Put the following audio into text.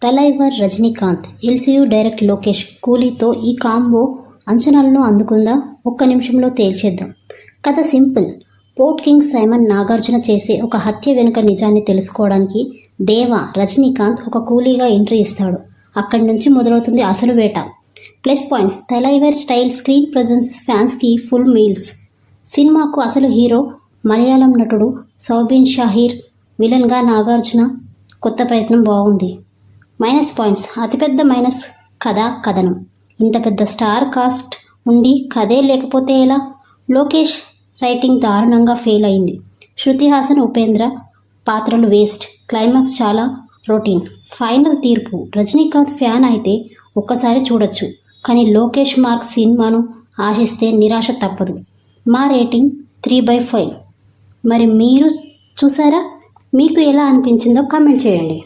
Thalaivar Rajinikanth, LCU direct Lokesh, కూలీతో ఈ combo అంచనాలను అందుకుందా? ఒక్క నిమిషంలో తేల్చేద్దాం. కథ simple. Port king Simon Nagarjuna చేసే ఒక హత్య వెనుక నిజాన్ని తెలుసుకోవడానికి దేవా రజనీకాంత్ ఒక కూలీగా ఎంట్రీ ఇస్తాడు. అక్కడి నుంచి మొదలవుతుంది అసలు వేట. Plus points: Thalaivar style screen presence ఫ్యాన్స్కి ఫుల్ మీల్స్. సినిమాకు అసలు హీరో మలయాళం నటుడు సౌబిన్ షాహీర్, విలన్గా నాగార్జున. కొత్త ప్రయత్నం బాగుంది. మైనస్ పాయింట్స్: అతిపెద్ద మైనస్ కథనం. ఇంత పెద్ద స్టార్ కాస్ట్ ఉండి కథే లేకపోతే ఎలా? లోకేష్ రైటింగ్ దారుణంగా ఫెయిల్ అయింది. శృతి హాసన్, ఉపేంద్ర పాత్రలు వేస్ట్. క్లైమాక్స్ చాలా రొటీన్. ఫైనల్ తీర్పు: రజనీకాంత్ ఫ్యాన్ అయితే ఒక్కసారి చూడొచ్చు, కానీ లోకేష్ మార్క్ సినిమాను ఆశిస్తే నిరాశ తప్పదు. మా రేటింగ్ 3/5. మరి మీరు చూసారా? మీకు ఎలా అనిపించిందో కామెంట్ చేయండి.